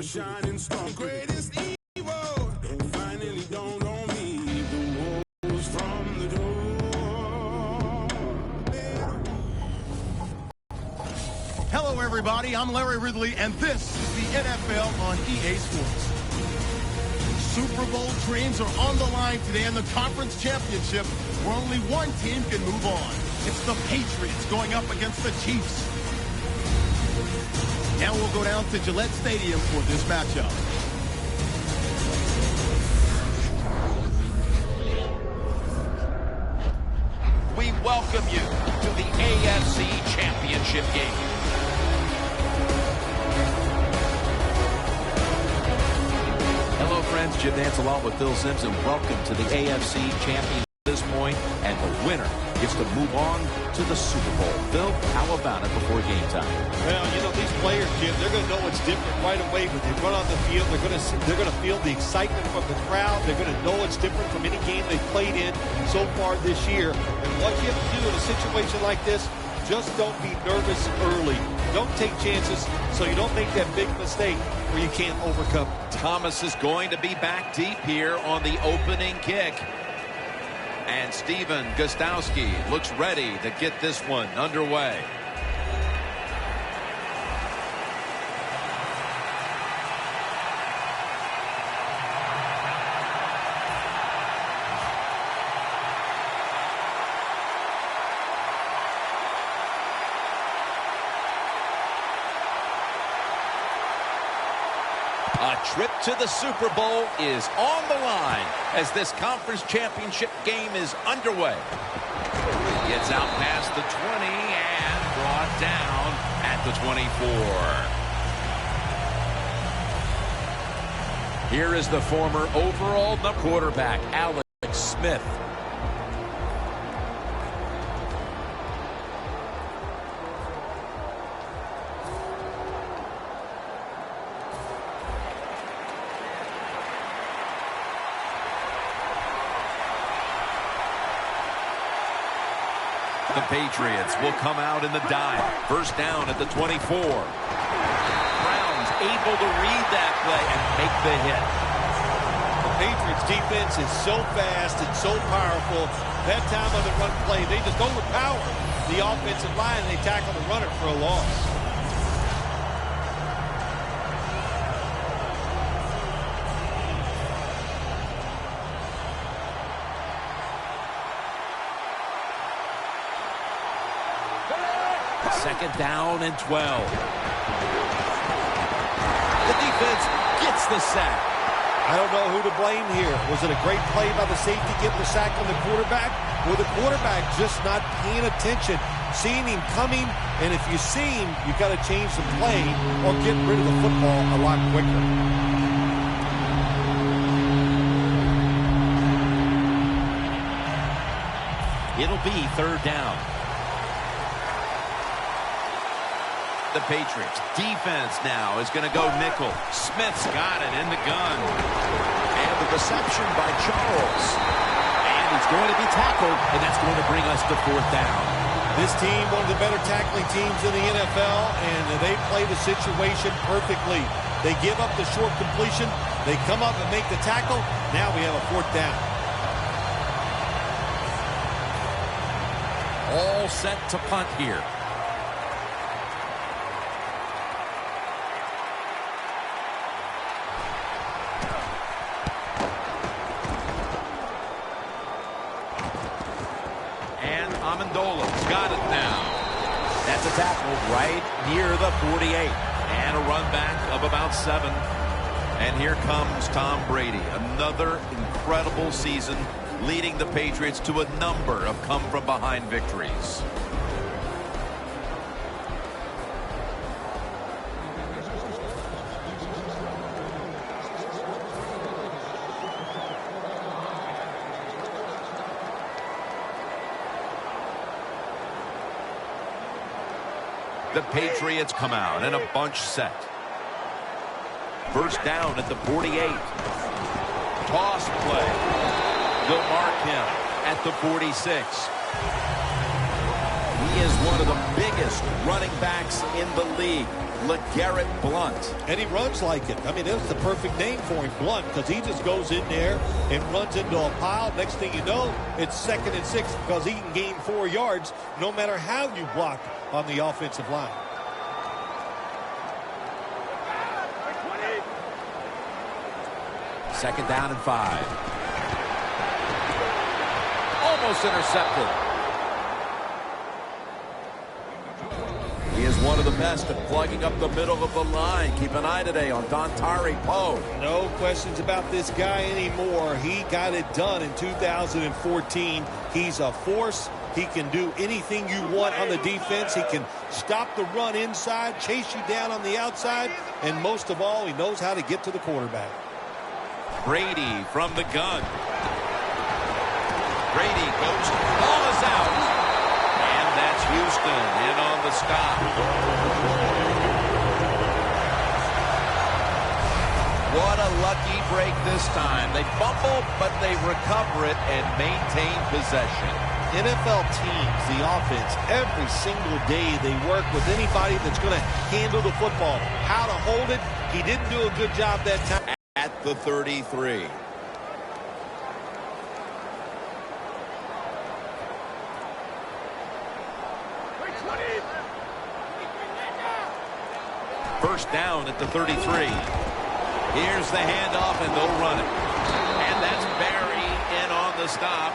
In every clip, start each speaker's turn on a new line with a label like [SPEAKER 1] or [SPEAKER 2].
[SPEAKER 1] shining star, greatest evil, finally dawned on me. The wolves from the door.
[SPEAKER 2] Hello, everybody. I'm Larry Ridley, and this is the NFL on EA Sports. Super Bowl dreams are on the line today in the conference championship, where only one team can move on. It's the Patriots going up against the Chiefs. Now we'll go down to Gillette Stadium for this matchup.
[SPEAKER 3] We welcome you to the AFC Championship game. Hello, friends. Jim Nance along with Phil Simms, and welcome to the AFC Championship at this point, and the winner gets to move on to the Super Bowl. Phil, how about it before game time?
[SPEAKER 4] Well, you know, these players, Jim, they're going to know what's different right away when they run on the field. They're going to feel the excitement from the crowd. They're going to know it's different from any game they've played in so far this year. And what you have to do in a situation like this, just don't be nervous early. Don't take chances so you don't make that big mistake where you can't overcome.
[SPEAKER 3] Thomas is going to be back deep here on the opening kick. And Steven Gostowski looks ready to get this one underway. A trip to the Super Bowl is on the line as this conference championship game is underway. Gets out past the 20 and brought down at the 24. Here is the former overall quarterback, Alex Smith. The Patriots will come out in the dime. First down at the 24. Brown's able to read that play and make the hit.
[SPEAKER 4] The Patriots defense is so fast and so powerful. That time on the run play, they just overpower the offensive line and they tackle the runner for a loss.
[SPEAKER 3] Second down and 12. The defense gets the sack.
[SPEAKER 4] I don't know who to blame here. Was it a great play by the safety getting the sack on the quarterback? Or the quarterback just not paying attention, seeing him coming, and if you see him, you got to change the play or get rid of the football a lot quicker.
[SPEAKER 3] It'll be third down. The Patriots defense now is going to go nickel. Smith's got it in the gun. And the reception by Charles. And he's going to be tackled, and that's going to bring us to fourth down.
[SPEAKER 4] This team, one of the better tackling teams in the NFL, and they play the situation perfectly. They give up the short completion. They come up and make the tackle. Now we have a fourth down.
[SPEAKER 3] All set to punt here. Amendola's got it now. That's a tackle right near the 48. And a run back of about 7. And here comes Tom Brady. Another incredible season, leading the Patriots to a number of come-from-behind victories. The Patriots come out in a bunch set. First down at the 48. Toss play. They'll mark him at the 46. He is one of the biggest running backs in the league, LeGarrette Blount.
[SPEAKER 4] And he runs like it. I mean, that's the perfect name for him, Blunt, because he just goes in there and runs into a pile. Next thing you know, it's 2nd and 6 because he can gain 4 yards no matter how you block on the offensive line.
[SPEAKER 3] Second down and 5. Almost intercepted. He is one of the best at plugging up the middle of the line. Keep an eye today on Dontari Poe.
[SPEAKER 4] No questions about this guy anymore. He got it done in 2014. He's a force. He can do anything you want on the defense. He can stop the run inside, chase you down on the outside, and most of all, he knows how to get to the quarterback.
[SPEAKER 3] Brady from the gun. Brady goes, ball is out. And that's Houston in on the stop. What a lucky break this time. They fumble, but they recover it and maintain possession.
[SPEAKER 4] NFL teams, the offense, every single day they work with anybody that's going to handle the football. How to hold it, he didn't do a good job that time.
[SPEAKER 3] At the 33. First down at the 33. Here's the handoff, and they'll run it. And that's Barry in on the stop.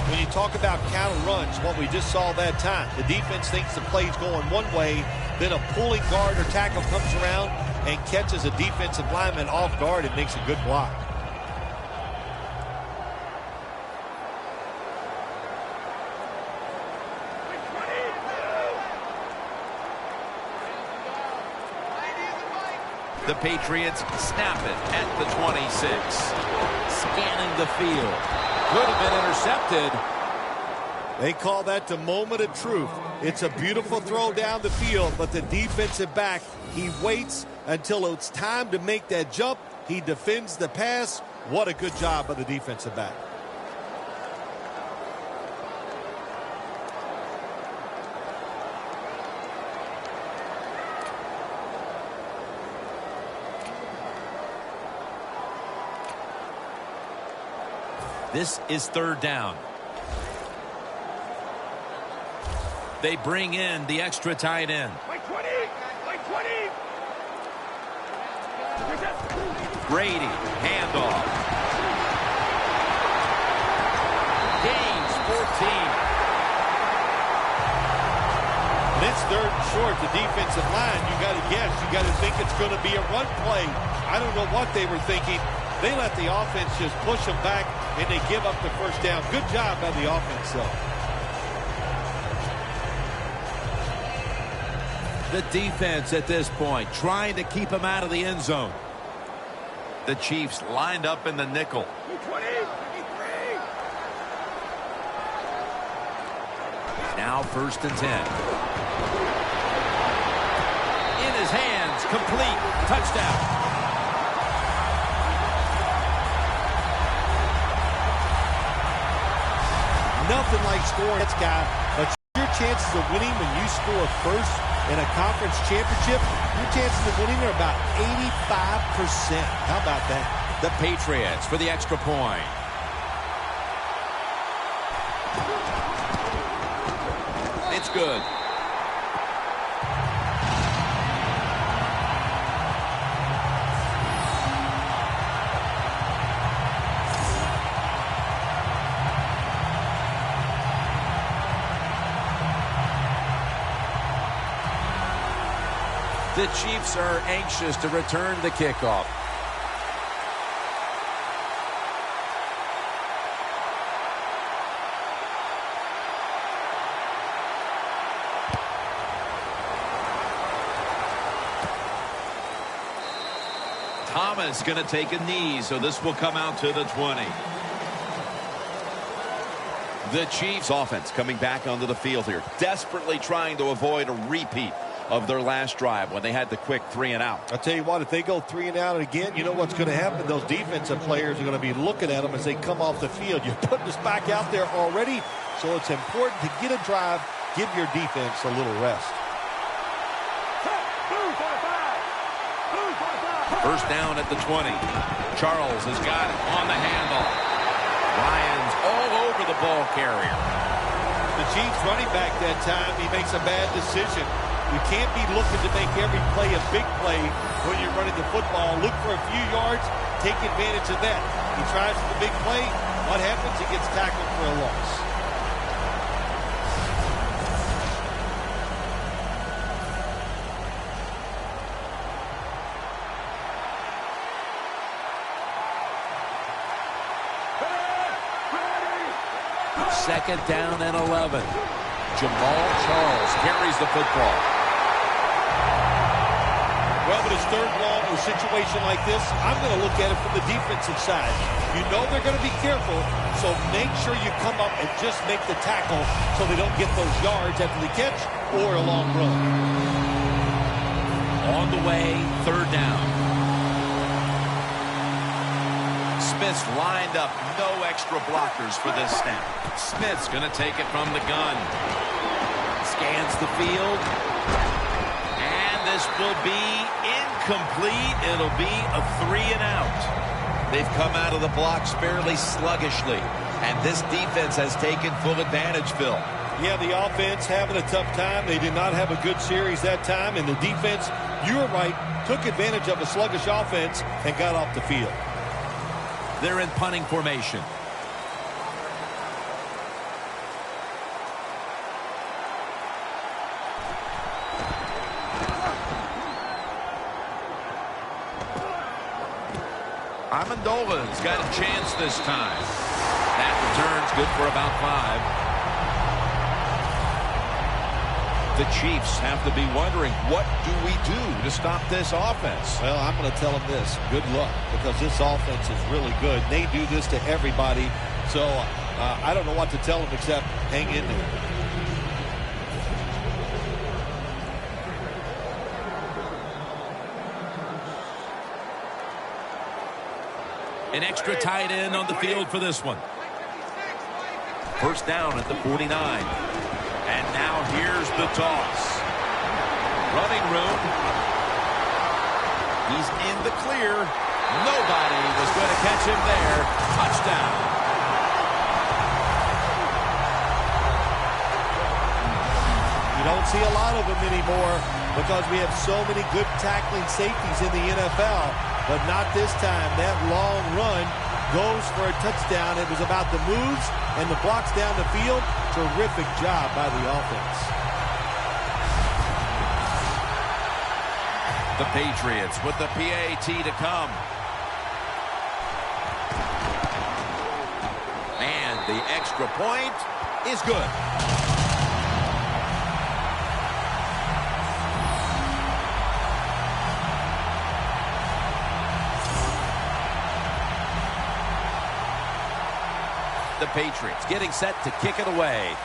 [SPEAKER 4] When you talk about counter runs, what we just saw that time, the defense thinks the play's going one way, then a pulling guard or tackle comes around and catches a defensive lineman off guard and makes a good block.
[SPEAKER 3] The Patriots snap it at the 26. Scanning the field. Could have been intercepted.
[SPEAKER 4] They call that the moment of truth. It's a beautiful throw down the field, but the defensive back, he waits until it's time to make that jump. He defends the pass. What a good job by the defensive back.
[SPEAKER 3] This is third down. They bring in the extra tight end. Brady, handoff. Gains 14.
[SPEAKER 4] And it's third and short, the defensive line. You got to guess. You got to think it's going to be a run play. I don't know what they were thinking. They let the offense just push them back, and they give up the first down. Good job by the offense, though.
[SPEAKER 3] The defense at this point trying to keep him out of the end zone. The Chiefs lined up in the nickel. Now first and 10. In his hands, complete, touchdown.
[SPEAKER 4] Nothing like scoring that guy, but your chances of winning when you score first in a conference championship, your chances of winning are about 85%. How about that?
[SPEAKER 3] The Patriots for the extra point. It's good. The Chiefs are anxious to return the kickoff. Thomas going to take a knee, so this will come out to the 20. The Chiefs offense coming back onto the field here, desperately trying to avoid a repeat of their last drive when they had the quick 3 and out.
[SPEAKER 4] I'll tell you what, if they go 3 and out again, you know what's going to happen? Those defensive players are going to be looking at them as they come off the field. You're putting us back out there already, so it's important to get a drive, give your defense a little rest.
[SPEAKER 3] First down at the 20. Charles has got it on the handle. Ryan's all over the ball carrier.
[SPEAKER 4] The Chiefs running back that time, he makes a bad decision. You can't be looking to make every play a big play when you're running the football. Look for a few yards, take advantage of that. He tries for the big play. What happens? He gets tackled for a loss.
[SPEAKER 3] Second down and 11. Jamal Charles carries the football.
[SPEAKER 4] Well, with his third long in a situation like this, I'm going to look at it from the defensive side. You know they're going to be careful, so make sure you come up and just make the tackle so they don't get those yards after the catch or a long run.
[SPEAKER 3] On the way, third down. Smith's lined up, no extra blockers for this snap. Smith's going to take it from the gun. Scans the field. And this will be incomplete. It'll be a 3 and out. They've come out of the blocks fairly sluggishly. And this defense has taken full advantage, Phil.
[SPEAKER 4] Yeah, the offense having a tough time. They did not have a good series that time. And the defense, you were right, took advantage of a sluggish offense and got off the field.
[SPEAKER 3] They're in punting formation. Amendola's got a chance this time. That return's good for about 5. The Chiefs have to be wondering, what do we do to stop this offense?
[SPEAKER 4] Well, I'm going to tell them this. Good luck, because this offense is really good. They do this to everybody. So I don't know what to tell them except hang in there.
[SPEAKER 3] An extra tight end on the field for this one. First down at the 49. And now here's the toss. Running room. He's in the clear. Nobody was going to catch him there. Touchdown.
[SPEAKER 4] You don't see a lot of them anymore because we have so many good tackling safeties in the NFL. But not this time. That long run goes for a touchdown. It was about the moves and the blocks down the field. Terrific job by the offense.
[SPEAKER 3] The Patriots with the PAT to come. And the extra point is good. The Patriots getting set to kick it away.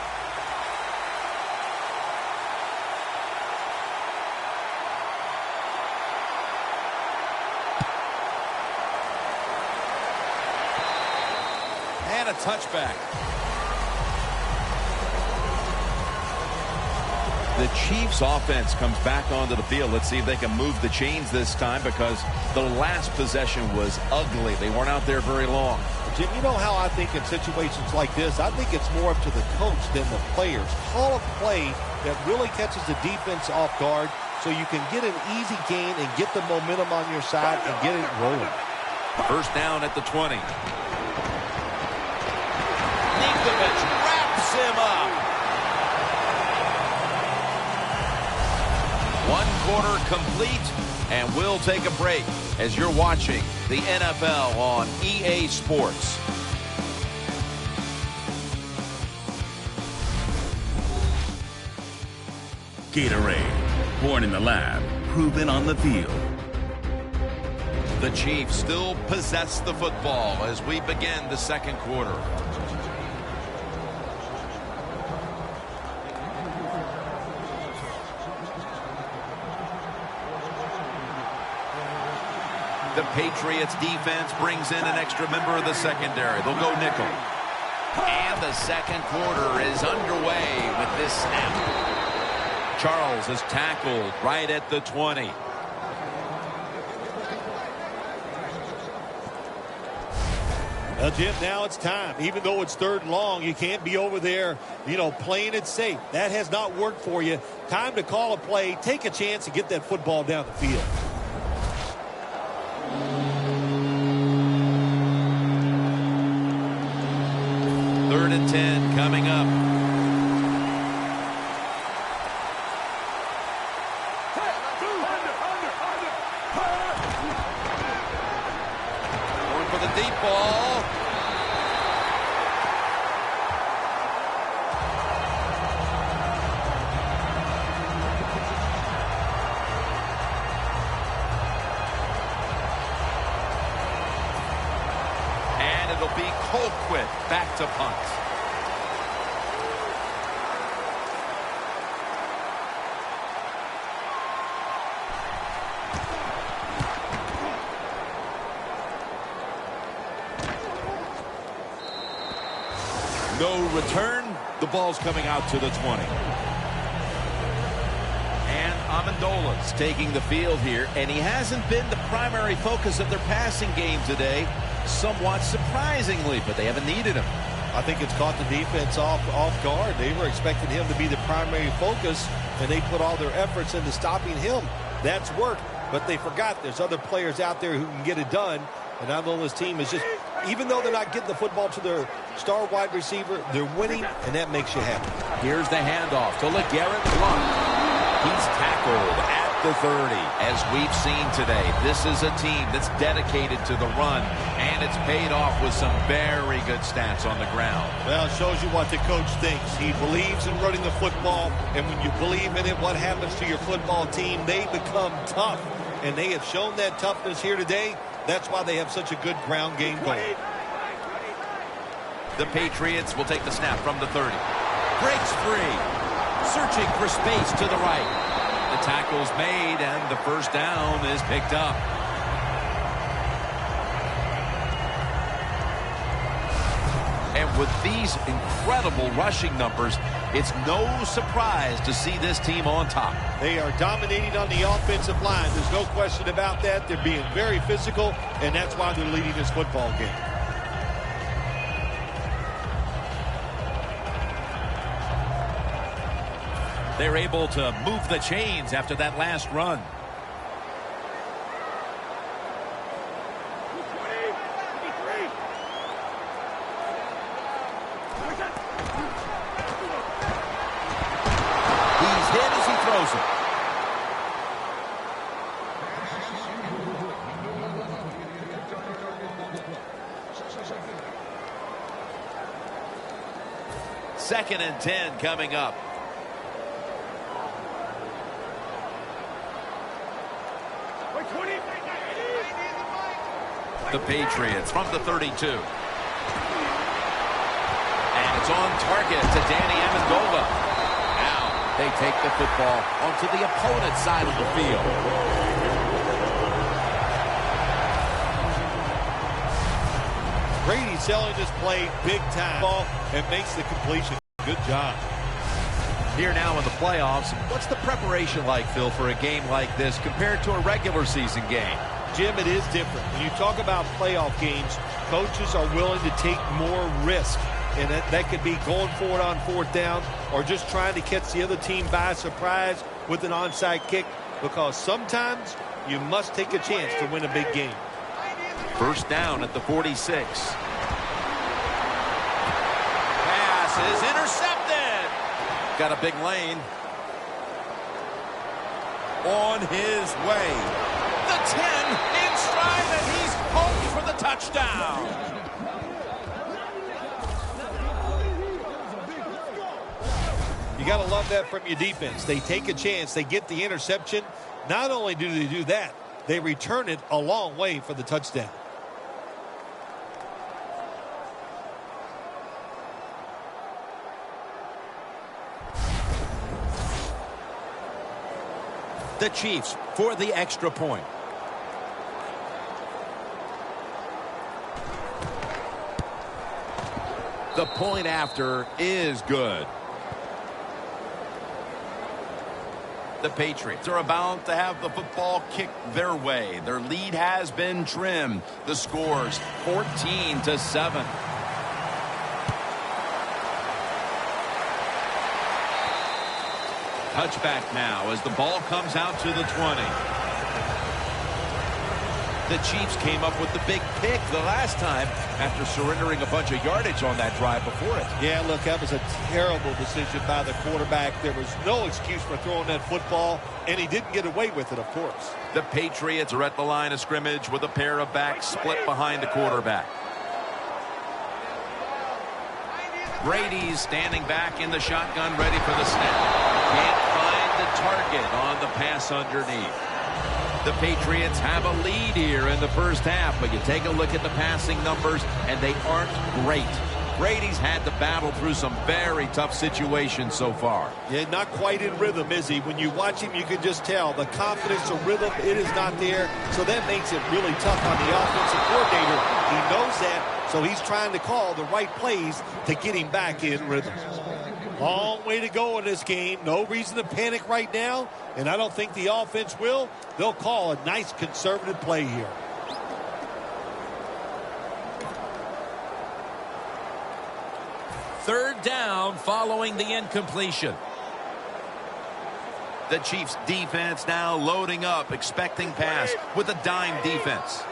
[SPEAKER 3] And a touchback. The Chiefs offense comes back onto the field. Let's see if they can move the chains this time, because the last possession was ugly. They weren't out there very long.
[SPEAKER 4] Jim, you know how I think in situations like this, I think it's more up to the coach than the players. Call a play that really catches the defense off guard so you can get an easy gain and get the momentum on your side and get it rolling.
[SPEAKER 3] First down at the 20. Ninkovich wraps him up. 1 quarter complete, and we'll take a break as you're watching the NFL on EA Sports.
[SPEAKER 5] Gatorade, born in the lab, proven on the field.
[SPEAKER 3] The Chiefs still possess the football as we begin the second quarter. The Patriots defense brings in an extra member of the secondary. They'll go nickel. And the second quarter is underway with this snap. Charles is tackled right at the 20.
[SPEAKER 4] Well, Jim, now it's time. Even though it's 3rd and long, you can't be over there, playing it safe. That has not worked for you. Time to call a play, take a chance, and get that football down the field.
[SPEAKER 3] Third and 10 coming up. Going for the deep ball. And it'll be Colquitt back to punt. No return. The ball's coming out to the 20. And Amendola's taking the field here, and he hasn't been the primary focus of their passing game today, somewhat surprisingly, but they haven't needed him.
[SPEAKER 4] I think it's caught the defense off guard. They were expecting him to be the primary focus, and they put all their efforts into stopping him. That's worked, but they forgot there's other players out there who can get it done. And Amendola's team is just, even though they're not getting the football to their star wide receiver, they're winning, and that makes you happy.
[SPEAKER 3] Here's the handoff to LeGarrette Blount. He's tackled at the 30. As we've seen today, this is a team that's dedicated to the run, and it's paid off with some very good stats on the ground.
[SPEAKER 4] Well, it shows you what the coach thinks. He believes in running the football, and when you believe in it, what happens to your football team? They become tough, and they have shown that toughness here today. That's why they have such a good ground game going.
[SPEAKER 3] The Patriots will take the snap from the 30. Breaks free. Searching for space to the right. The tackle's made, and the first down is picked up. And with these incredible rushing numbers, it's no surprise to see this team on top.
[SPEAKER 4] They are dominating on the offensive line. There's no question about that. They're being very physical, and that's why they're leading this football game.
[SPEAKER 3] They're able to move the chains after that last run. He's hit as he throws it. Second and 10 coming up. The Patriots from the 32. And it's on target to Danny Amendola. Now they take the football onto the opponent's side of the field.
[SPEAKER 4] Brady selling this play big time. Ball and makes the completion. Good job.
[SPEAKER 3] Here now in the playoffs, what's the preparation like, Phil, for a game like this compared to a regular season game?
[SPEAKER 4] Jim, it is different. When you talk about playoff games, coaches are willing to take more risk. And that could be going for it on 4th down or just trying to catch the other team by surprise with an onside kick, because sometimes you must take a chance to win a big game.
[SPEAKER 3] First down at the 46. Pass is intercepted. Got a big lane. On his way. The 10 in stride, and he's home for the touchdown.
[SPEAKER 4] You got to love that from your defense. They take a chance. They get the interception. Not only do they do that, they return it a long way for the touchdown.
[SPEAKER 3] The Chiefs for the extra point. The point after is good. The Patriots are about to have the football kicked their way. Their lead has been trimmed. The score's 14-7. Touchback now as the ball comes out to the 20. The Chiefs came up with the big pick the last time after surrendering a bunch of yardage on that drive before it.
[SPEAKER 4] Yeah, look, that was a terrible decision by the quarterback. There was no excuse for throwing that football, and he didn't get away with it, of course.
[SPEAKER 3] The Patriots are at the line of scrimmage with a pair of backs split behind the quarterback. Brady's standing back in the shotgun, ready for the snap. Can't find the target on the pass underneath. The Patriots have a lead here in the first half, but you take a look at the passing numbers, and they aren't great. Brady's had to battle through some very tough situations so far.
[SPEAKER 4] Yeah, not quite in rhythm, is he? When you watch him, you can just tell the confidence or rhythm, it is not there. So that makes it really tough on the offensive coordinator. He knows that, so he's trying to call the right plays to get him back in rhythm. Long way to go in this game. No reason to panic right now, and I don't think the offense will. They'll call a nice conservative play here.
[SPEAKER 3] Third down following the incompletion. The Chiefs defense now loading up, expecting pass with a dime defense.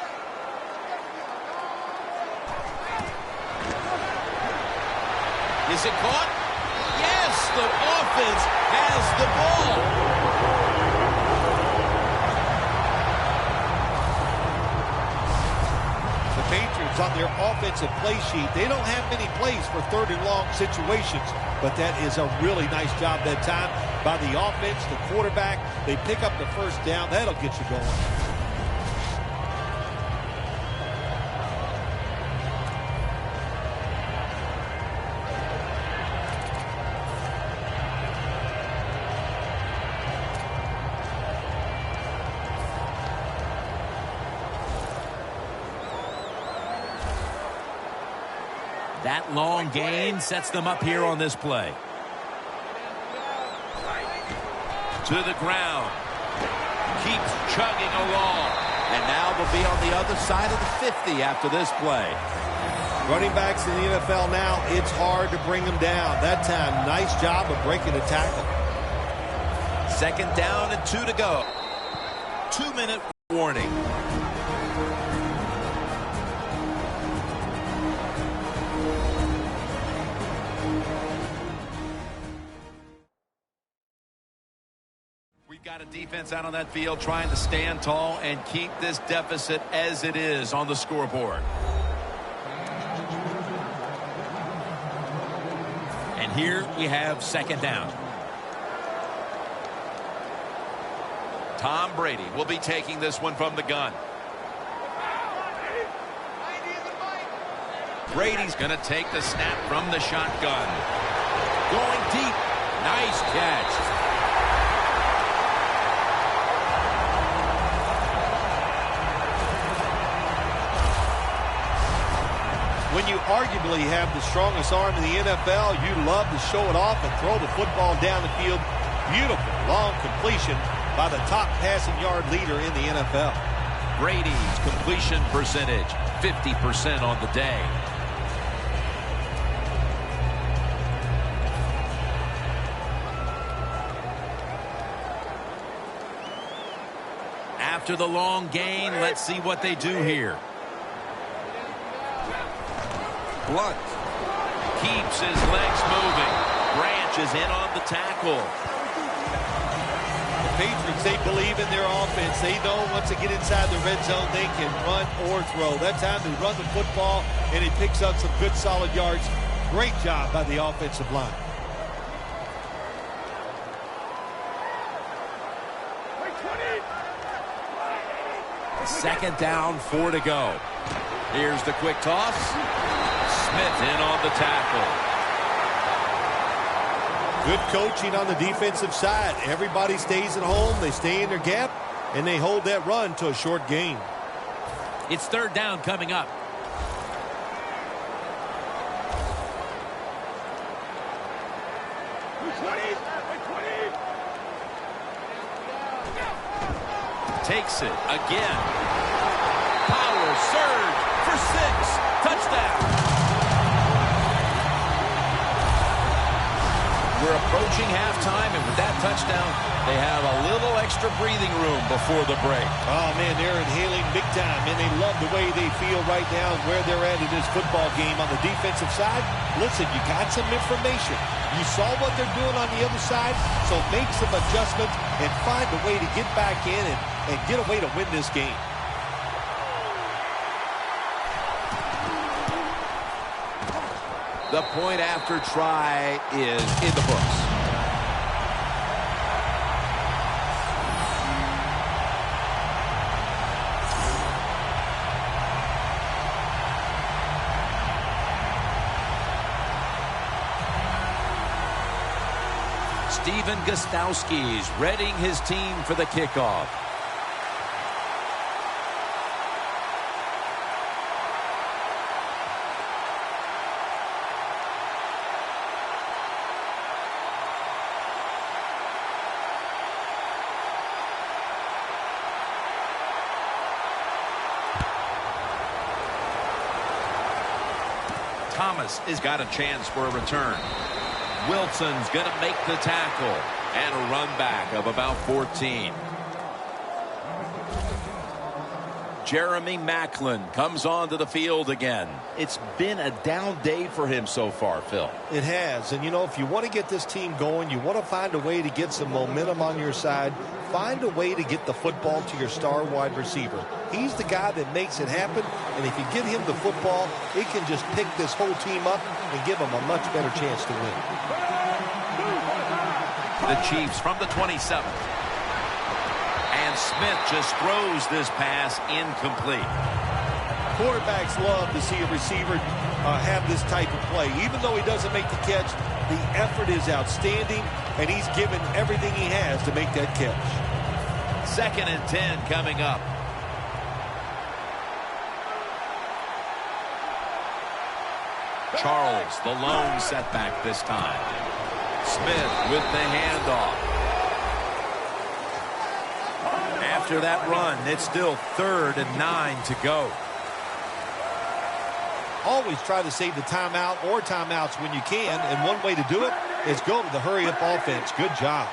[SPEAKER 3] Is it caught? Yes, the offense has the ball.
[SPEAKER 4] The Patriots on their offensive play sheet, they don't have many plays for third and long situations, but that is a really nice job that time by the offense, the quarterback. They pick up the first down. That'll get you going.
[SPEAKER 3] That long gain sets them up here on this play. To the ground. Keeps chugging along. And now they'll be on the other side of the 50 after this play.
[SPEAKER 4] Running backs in the NFL now, it's hard to bring them down. That time, nice job of breaking a tackle.
[SPEAKER 3] Second down and 2 to go. 2-minute warning. Got a defense out on that field trying to stand tall and keep this deficit as it is on the scoreboard. And here we have second down. Tom Brady will be taking this one from the gun. Brady's going to take the snap from the shotgun. Going deep. Nice catch.
[SPEAKER 4] When you arguably have the strongest arm in the NFL, you love to show it off and throw the football down the field. Beautiful long completion by the top passing yard leader in the NFL.
[SPEAKER 3] Brady's completion percentage, 50% on the day. After the long gain, let's see what they do here. Blunt keeps his legs moving. Branch is in on the tackle.
[SPEAKER 4] The Patriots, they believe in their offense. They know once they get inside the red zone, they can run or throw. That time they run the football, and he picks up some good solid yards. Great job by the offensive line.
[SPEAKER 3] Second down, 4 to go. Here's the quick toss. Smith in on the tackle.
[SPEAKER 4] Good coaching on the defensive side. Everybody stays at home. They stay in their gap, and they hold that run to a short gain.
[SPEAKER 3] It's third down coming up. Takes it again. Power surge for 6. Touchdown. We're approaching halftime, and with that touchdown, they have a little extra breathing room before the break.
[SPEAKER 4] Oh, man, they're inhaling big time, and they love the way they feel right now and where they're at in this football game. On the defensive side, listen, you got some information. You saw what they're doing on the other side, so make some adjustments and find a way to get back in and get a way to win this game.
[SPEAKER 3] The point after try is in the books. Steven Gostowski's readying his team for the kickoff. Thomas has got a chance for a return. Wilson's going to make the tackle. And a run back of about 14. Jeremy Maclin comes onto the field again. It's been a down day for him so far, Phil.
[SPEAKER 4] It has. And, you know, if you want to get this team going, you want to find a way to get some momentum on your side. Find a way to get the football to your star wide receiver. He's the guy that makes it happen. And if you get him the football, it can just pick this whole team up and give them a much better chance to win.
[SPEAKER 3] The Chiefs from the 27. And Smith just throws this pass incomplete.
[SPEAKER 4] Quarterbacks love to see a receiver have this type of play. Even though he doesn't make the catch, the effort is outstanding, and he's given everything he has to make that catch.
[SPEAKER 3] 2nd and 10 coming up. Charles, the lone setback this time. Smith with the handoff. After that run, it's still 3rd and 9 to go.
[SPEAKER 4] Always try to save the timeout or timeouts when you can, and one way to do it is go to the hurry-up offense. Good job.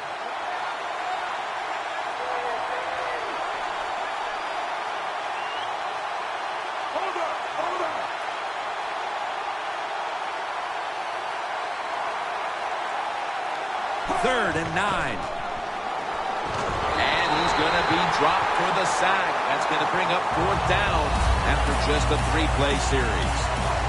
[SPEAKER 3] Third and 9. And he's going to be dropped for the sack. That's going to bring up 4th down after just a 3-play series.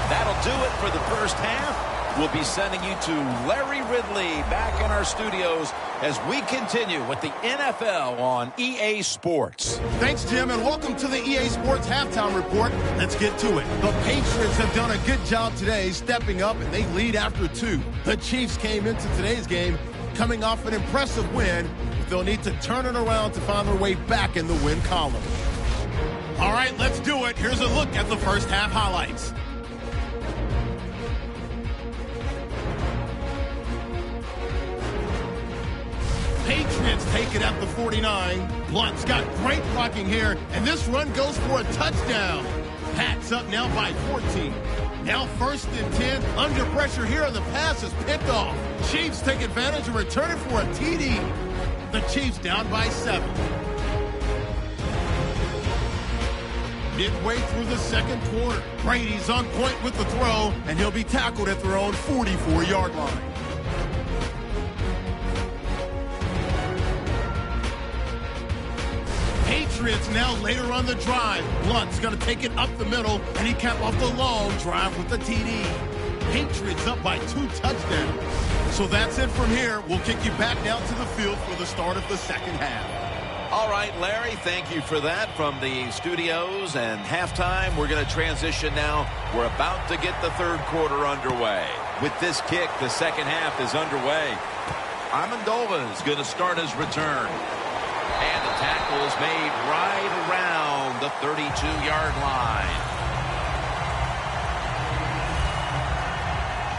[SPEAKER 3] That'll do it for the first half. We'll be sending you to Larry Ridley back in our studios as we continue with the NFL on EA Sports.
[SPEAKER 2] Thanks, Jim, and welcome to the EA Sports Halftime Report. Let's get to it. The Patriots have done a good job today stepping up, and they lead after 2. The Chiefs came into today's game coming off an impressive win, but they'll need to turn it around to find their way back in the win column. All right, let's do it. Here's a look at the first half highlights. Patriots take it at the 49. Blunt's got great blocking here, and this run goes for a touchdown. Pats up now by 14. Now 1st and 10. Under pressure here, and the pass is picked off. Chiefs take advantage and return it for a TD. The Chiefs down by 7. Midway through the 2nd quarter, Brady's on point with the throw, and he'll be tackled at their own 44-yard line. Patriots now later on the drive. Blunt's going to take it up the middle, and he capped off the long drive with the TD. Patriots up by 2 touchdowns. So that's it from here. We'll kick you back down to the field for the start of the second half.
[SPEAKER 3] All right, Larry, thank you for that from the studios. And halftime, we're going to transition now. We're about to get the 3rd quarter underway. With this kick, the second half is underway. Amendola is going to start his return. And the tackle is made right around the 32-yard line.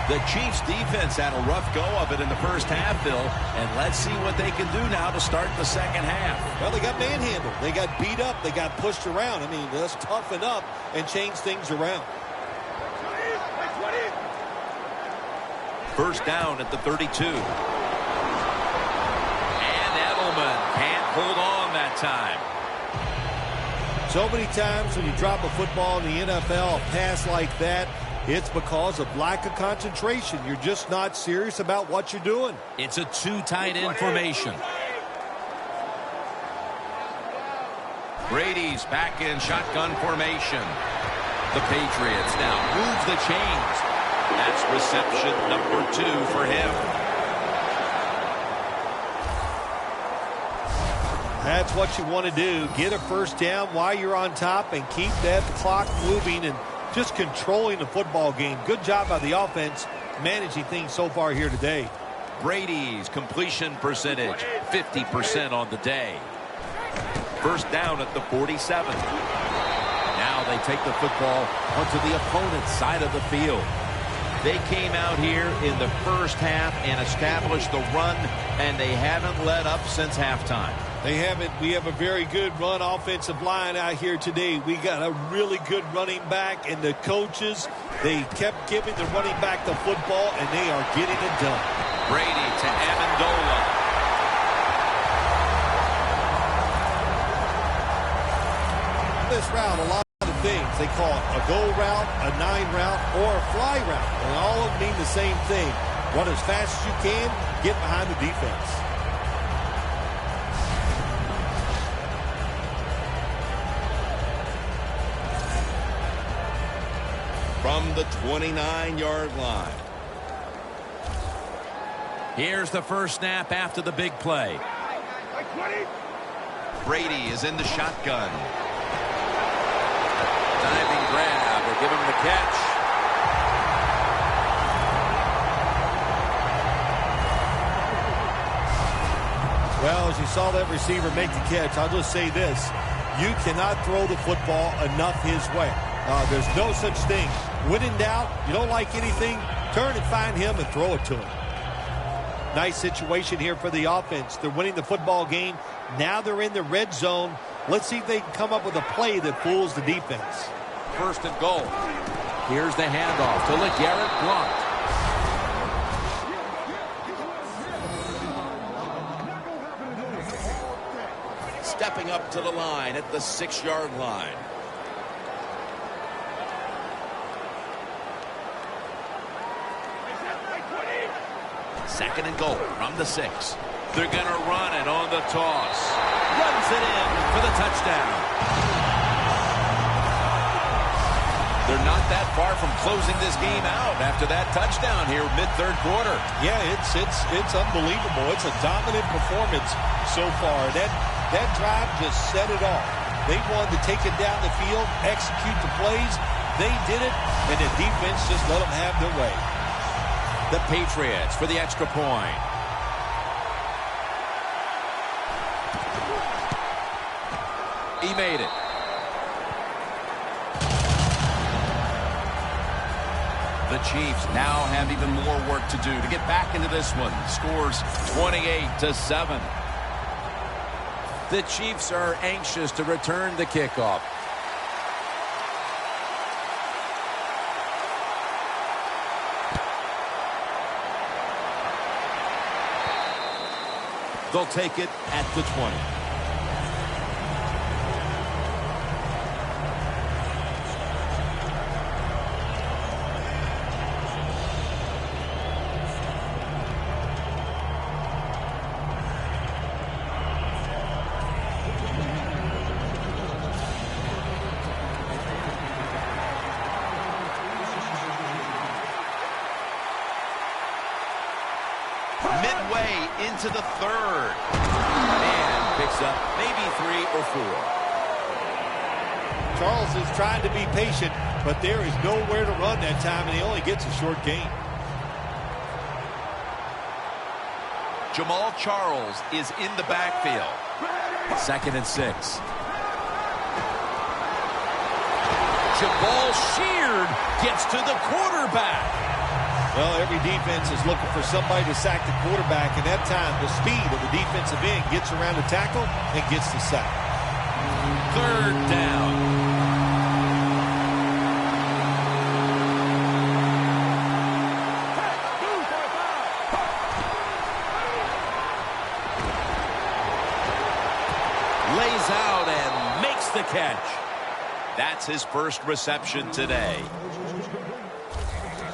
[SPEAKER 3] The Chiefs defense had a rough go of it in the first half, Bill, and let's see what they can do now to start the second half.
[SPEAKER 4] Well, they got manhandled. They got beat up. They got pushed around. I mean, let's toughen up and change things around.
[SPEAKER 3] First down at the 32. And Edelman can't hold on that time.
[SPEAKER 4] So many times when you drop a football in the NFL, a pass like that, it's because of lack of concentration. You're just not serious about what you're doing.
[SPEAKER 3] It's a two tight end formation. Brady's back in shotgun formation. The Patriots now move the chains. That's reception number 2 for him.
[SPEAKER 4] That's what you want to do. Get a first down while you're on top and keep that clock moving and just controlling the football game. Good job by the offense managing things so far here today.
[SPEAKER 3] Brady's completion percentage, 50% on the day. First down at the 47. Now they take the football onto the opponent's side of the field. They came out here in the first half and established the run, and they haven't let up since halftime.
[SPEAKER 4] They haven't. We have a very good run offensive line out here today. We got a really good running back, and the coaches, they kept giving the running back the football, and they are getting it done.
[SPEAKER 3] Brady to Amendola.
[SPEAKER 4] This route, a lot of things. They call it a go route, a 9 route, or a fly route. And all of them mean the same thing. Run as fast as you can, get behind the defense.
[SPEAKER 3] From the 29-yard line. Here's the first snap after the big play. Brady is in the shotgun. Diving grab. They give him the catch.
[SPEAKER 4] Well, as you saw that receiver make the catch, I'll just say this. You cannot throw the football enough his way. There's no such thing. When in doubt, you don't like anything, turn and find him and throw it to him. Nice situation here for the offense. They're winning the football game. Now they're in the red zone. Let's see if they can come up with a play that fools the defense.
[SPEAKER 3] First and goal. Here's the handoff to LeGarrette Blount. Stepping up to the line at the 6-yard line. Second and goal from the 6. They're going to run it on the toss. Runs it in for the touchdown. They're not that far from closing this game out after that touchdown here mid-third quarter.
[SPEAKER 4] Yeah, it's unbelievable. It's a dominant performance so far. That drive just set it off. They wanted to take it down the field, execute the plays. They did it, and the defense just let them have their way.
[SPEAKER 3] The Patriots for the extra point. He made it. The Chiefs now have even more work to do to get back into this one. Scores 28-7. The Chiefs are anxious to return the kickoff. They'll take it at the 20. Midway into the third. And picks up maybe 3 or 4.
[SPEAKER 4] Charles is trying to be patient, but there is nowhere to run that time, and he only gets a short gain.
[SPEAKER 3] Jamal Charles is in the backfield. Second and 6. Jabal Sheard gets to the quarterback.
[SPEAKER 4] Well, every defense is looking for somebody to sack the quarterback, and that time the speed of the defensive end gets around the tackle and gets the sack.
[SPEAKER 3] Third down. Lays out and makes the catch. That's his first reception today.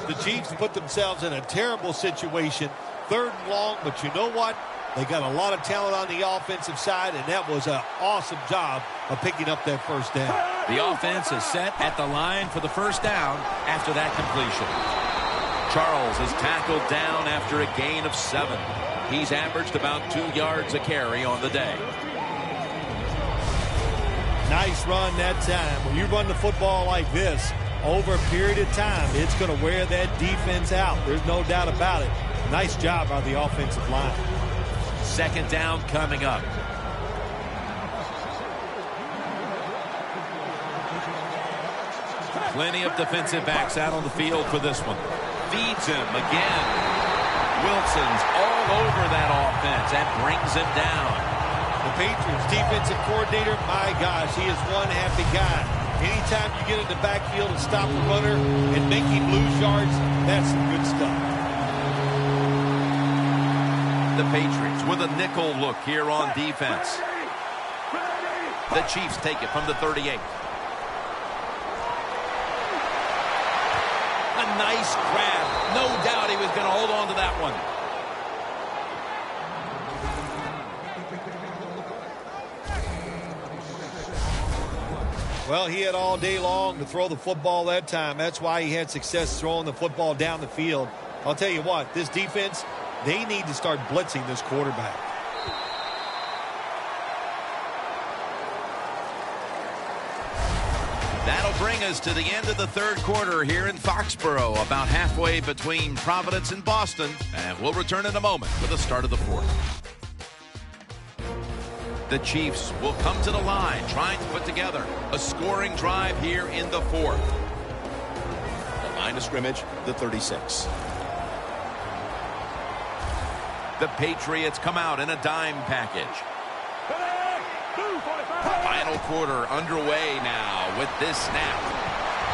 [SPEAKER 4] The Chiefs put themselves in a terrible situation, 3rd and long, but you know what? They got a lot of talent on the offensive side, and that was an awesome job of picking up that first down.
[SPEAKER 3] The offense is set at the line for the first down after that completion. Charles is tackled down after a gain of 7. He's averaged about 2 yards a carry on the day.
[SPEAKER 4] Nice run that time. When you run the football like this, over a period of time, it's going to wear that defense out. There's no doubt about it. Nice job by the offensive line.
[SPEAKER 3] 2nd down coming up. Plenty of defensive backs out on the field for this one. Feeds him again. Wilson's all over that offense and brings him down.
[SPEAKER 4] The Patriots defensive coordinator, my gosh, he is one happy guy. Anytime you get in the backfield and stop the runner and make him lose yards, that's some good stuff.
[SPEAKER 3] The Patriots with a nickel look here on defense. The Chiefs take it from the 38. A nice grab. No doubt he was going to hold on to that one.
[SPEAKER 4] Well, he had all day long to throw the football that time. That's why he had success throwing the football down the field. I'll tell you what, this defense, they need to start blitzing this quarterback.
[SPEAKER 3] That'll bring us to the end of the 3rd quarter here in Foxborough, about halfway between Providence and Boston. And we'll return in a moment for the start of the 4th. The Chiefs will come to the line, trying to put together a scoring drive here in the 4th.
[SPEAKER 6] The line of scrimmage, the 36.
[SPEAKER 3] The Patriots come out in a dime package. Final quarter underway now with this snap.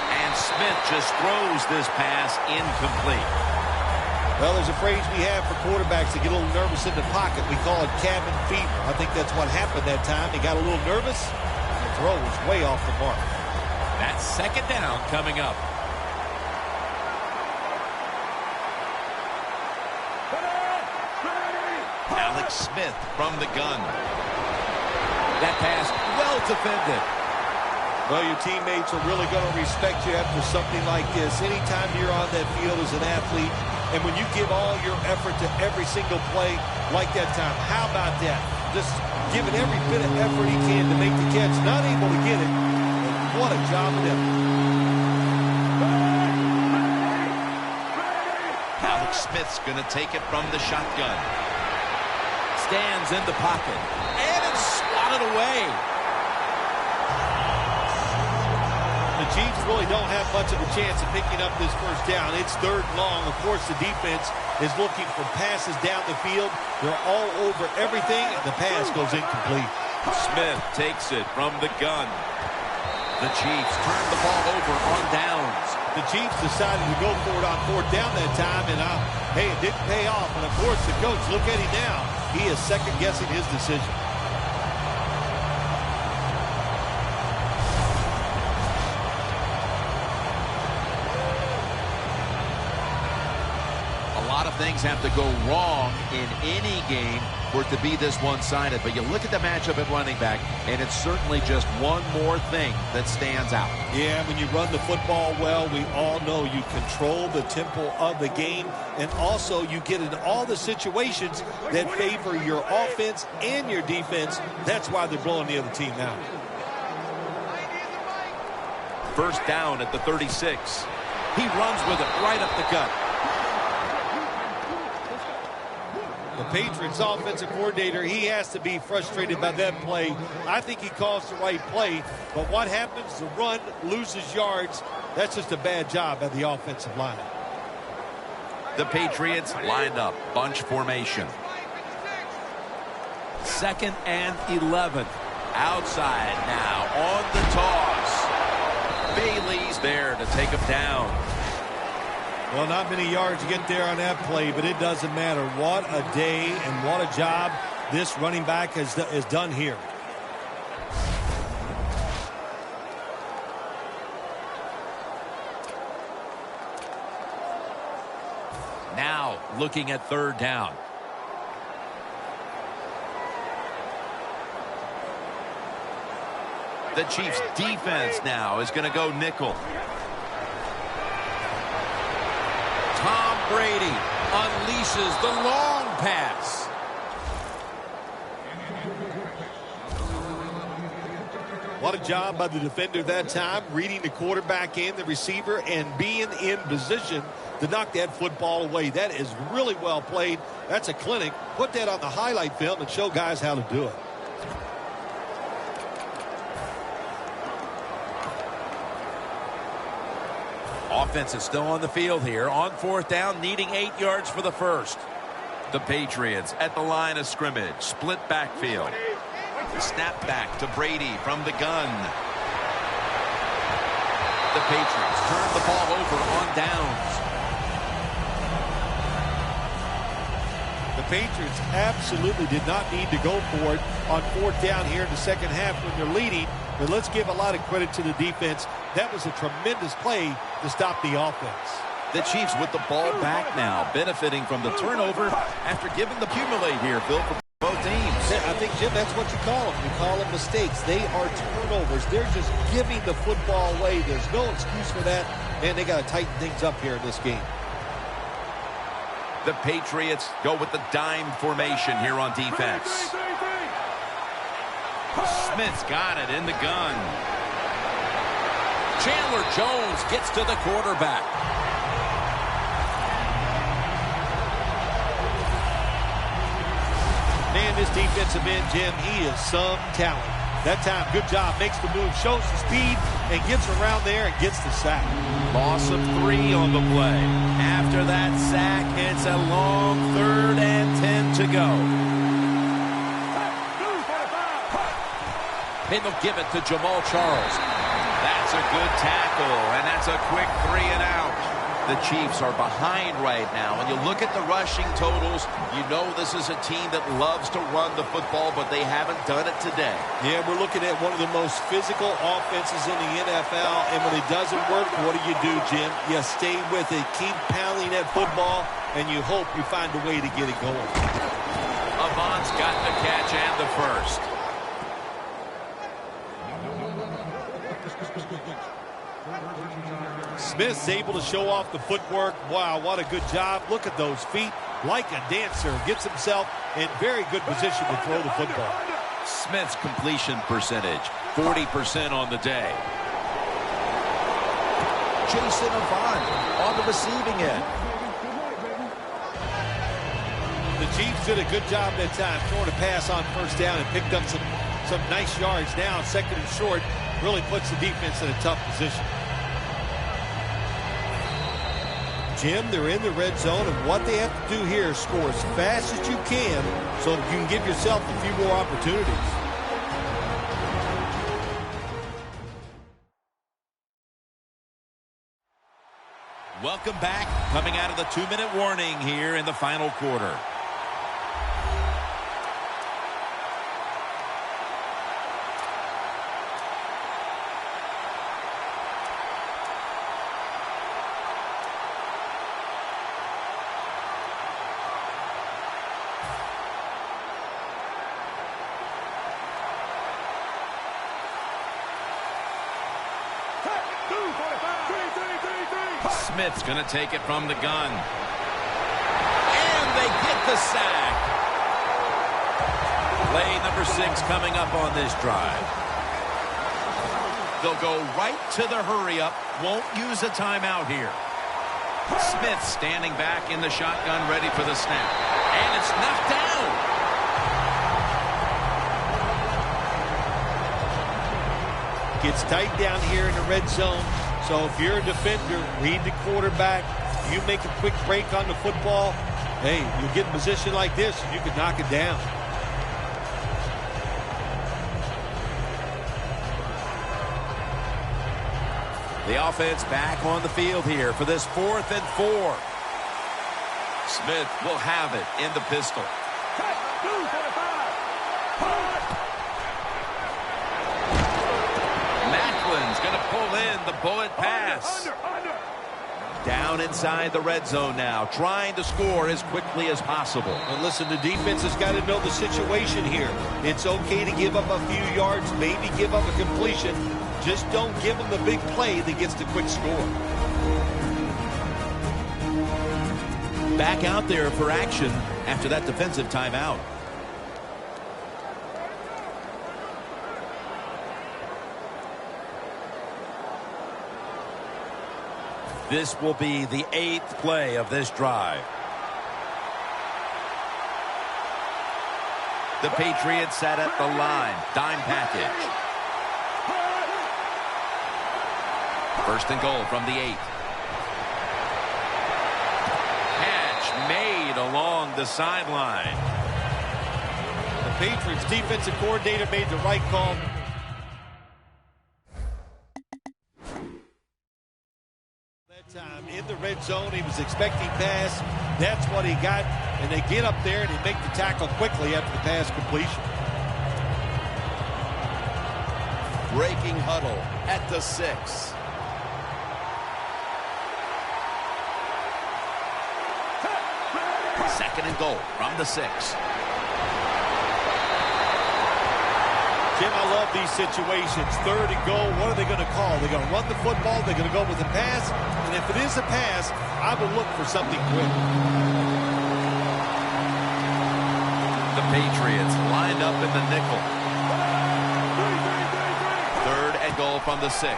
[SPEAKER 3] And Smith just throws this pass incomplete.
[SPEAKER 4] Well, there's a phrase we have for quarterbacks that get a little nervous in the pocket. We call it cabin fever. I think that's what happened that time. He got a little nervous. The throw was way off the mark.
[SPEAKER 3] That's 2nd down coming up. Alex Smith from the gun. That pass well defended.
[SPEAKER 4] Well, your teammates are really going to respect you after something like this. Anytime you're on that field as an athlete, and when you give all your effort to every single play like that time, how about that? Just giving every bit of effort he can to make the catch. Not able to get it. What a job of effort.
[SPEAKER 3] Alex Smith's going to take it from the shotgun. Stands in the pocket. And it's swatted away.
[SPEAKER 4] The Chiefs really don't have much of a chance of picking up this first down. It's 3rd and long. Of course, the defense is looking for passes down the field. They're all over everything, and the pass goes incomplete.
[SPEAKER 3] Smith takes it from the gun. The Chiefs turn the ball over on downs.
[SPEAKER 4] The Chiefs decided to go for it on 4th down that time, and hey, it didn't pay off. And of course, the coach, look at him now. He is second-guessing his decision.
[SPEAKER 3] Things have to go wrong in any game for it to be this one-sided. But you look at the matchup at running back, and it's certainly just one more thing that stands out.
[SPEAKER 4] Yeah, when you run the football well, we all know you control the tempo of the game, and also you get in all the situations that favor your offense and your defense. That's why they're blowing the other team out.
[SPEAKER 3] 1st down at the 36. He runs with it right up the gut.
[SPEAKER 4] The Patriots offensive coordinator, he has to be frustrated by that play. I think he calls the right play, but what happens? The run loses yards. That's just a bad job by the offensive line.
[SPEAKER 3] The Patriots lined up, bunch formation. 2nd and 11. Outside now on the toss. Bailey's there to take him down.
[SPEAKER 4] Well, not many yards to get there on that play, but it doesn't matter. What a day and what a job this running back has done here.
[SPEAKER 3] Now looking at 3rd down. The Chiefs defense now is going to go nickel. Tom Brady unleashes the long pass.
[SPEAKER 4] What a job by the defender that time, reading the quarterback and the receiver and being in position to knock that football away. That is really well played. That's a clinic. Put that on the highlight film and show guys how to do it.
[SPEAKER 3] Offense is still on the field here. On 4th down, needing 8 yards for the first. The Patriots at the line of scrimmage. Split backfield. Snap back to Brady from the gun. The Patriots turn the ball over on downs.
[SPEAKER 4] The Patriots absolutely did not need to go for it on 4th down here in the second half when they're leading. But let's give a lot of credit to the defense. That was a tremendous play to stop the offense.
[SPEAKER 3] The Chiefs with the ball back now, benefiting from the turnover after giving the accumulate here, Phil, for both teams.
[SPEAKER 4] I think, Jim, that's what you call them. You call them mistakes. They are turnovers. They're just giving the football away. There's no excuse for that. And they got to tighten things up here in this game.
[SPEAKER 3] The Patriots go with the dime formation here on defense. Smith's got it in the gun. Chandler Jones gets to the quarterback.
[SPEAKER 4] Man, this defensive end, Jim, he is some talent. That time, good job. Makes the move, shows the speed, and gets around there and gets the sack.
[SPEAKER 3] Loss of 3 on the play. After that sack, it's a long 3rd and 10 to go. And they'll give it to Jamal Charles. That's a good tackle, and that's a quick 3 and out. The Chiefs are behind right now. When you look at the rushing totals, you know this is a team that loves to run the football, but they haven't done it today.
[SPEAKER 4] Yeah, we're looking at one of the most physical offenses in the NFL, and when it doesn't work, what do, Jim? You stay with it, keep pounding that football, and you hope you find a way to get it going.
[SPEAKER 3] Avant's got the catch and the first.
[SPEAKER 4] Smith's able to show off the footwork. Wow, what a good job. Look at those feet. Like a dancer. Gets himself in very good position to throw the football.
[SPEAKER 3] Smith's completion percentage, 40% on the day. Jason Avant on the receiving end.
[SPEAKER 4] The Chiefs did a good job that time throwing a pass on 1st down and picked up some nice yards. Now 2nd and short really puts the defense in a tough position. Jim, they're in the red zone, and what they have to do here is score as fast as you can so you can give yourself a few more opportunities.
[SPEAKER 3] Welcome back, coming out of the 2-minute warning here in the final quarter. Smith's going to take it from the gun. And they get the sack. Play number 6 coming up on this drive. They'll go right to the hurry-up. Won't use a timeout here. Smith standing back in the shotgun, ready for the snap. And it's knocked down.
[SPEAKER 4] Gets tight down here in the red zone. So if you're a defender, read the quarterback, You make a quick break on the football, hey, you get in a position like this, you can knock it down.
[SPEAKER 3] The offense back on the field here for this 4th and 4. Smith will have it in the pistol. Macklin's going to pull in the bullet pass. Down inside the red zone now, trying to score as quickly as possible.
[SPEAKER 4] And listen, the defense has got to know the situation here. It's okay to give up a few yards, maybe give up a completion. Just don't give them the big play that gets the quick score.
[SPEAKER 3] Back out there for action after that defensive timeout. This will be the 8th play of this drive. The Patriots set at the line. Dime package. 1st and goal from the 8. Catch made along the sideline.
[SPEAKER 4] The Patriots defensive coordinator made the right call. Time in the red zone, he was expecting pass. That's what he got, and they get up there and they make the tackle quickly after the pass completion.
[SPEAKER 3] Breaking huddle at the 6. 2nd and goal from the 6.
[SPEAKER 4] Jim, I love these situations. 3rd and goal, what are they going to call? They're going to run the football, they're going to go with a pass, and if it is a pass, I would look for something quick.
[SPEAKER 3] The Patriots lined up in the nickel. 3rd and goal from the 6. And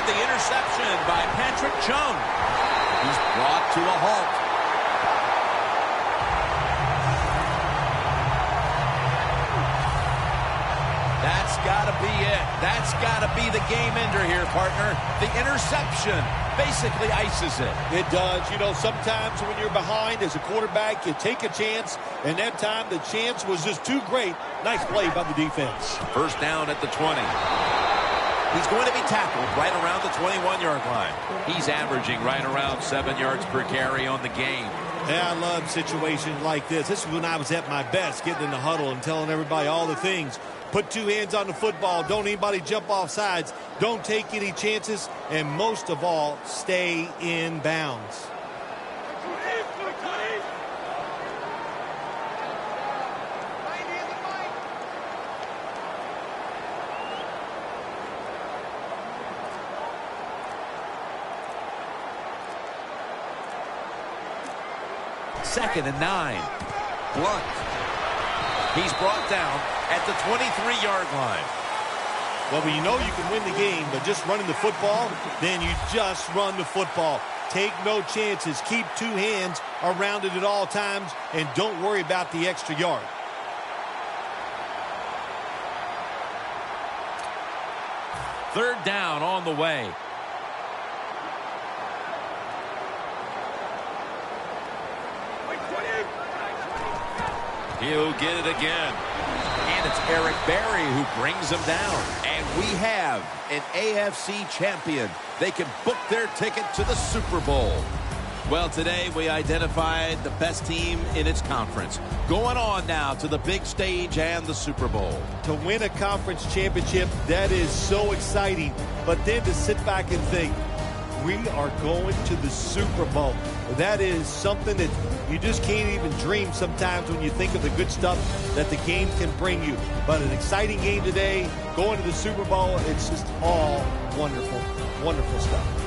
[SPEAKER 3] the interception by Patrick Chung. He's brought to a halt. That's got to be it. That's got to be the game ender here, partner. The interception basically ices it.
[SPEAKER 4] It does. You know, sometimes when you're behind as a quarterback, you take a chance, and that time the chance was just too great. Nice play by the defense.
[SPEAKER 3] 1st down at the 20. He's going to be tackled right around the 21-yard line. He's averaging right around 7 yards per carry on the game.
[SPEAKER 4] Yeah, I love situations like this. This is when I was at my best, getting in the huddle and telling everybody all the things. Put 2 hands on the football. Don't anybody jump off sides. Don't take any chances. And most of all, stay in bounds.
[SPEAKER 3] Second and 9. Blunt. He's brought down at the 23-yard line.
[SPEAKER 4] Well, when you know you can win the game, but just running the football, then you just run the football. Take no chances. Keep 2 hands around it at all times, and don't worry about the extra yard.
[SPEAKER 3] Third down on the way. He'll get it again. And it's Eric Berry who brings him down. And we have an AFC champion. They can book their ticket to the Super Bowl. Well, today we identified the best team in its conference. Going on now to the big stage and the Super Bowl.
[SPEAKER 4] To win a conference championship, that is so exciting. But then to sit back and think, we are going to the Super Bowl. That is something that you just can't even dream sometimes when you think of the good stuff that the game can bring you. But an exciting game today, going to the Super Bowl, it's just all wonderful, wonderful stuff.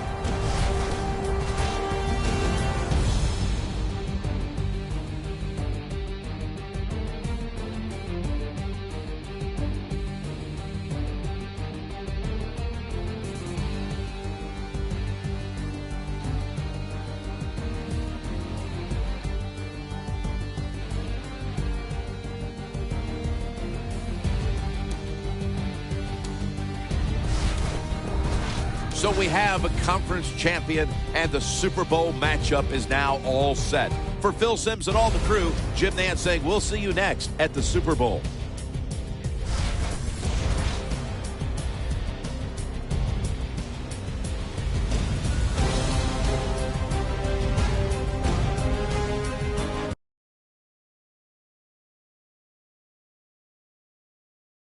[SPEAKER 3] So we have a conference champion, and the Super Bowl matchup is now all set. For Phil Simms and all the crew, Jim Nantz saying we'll see you next at the Super Bowl.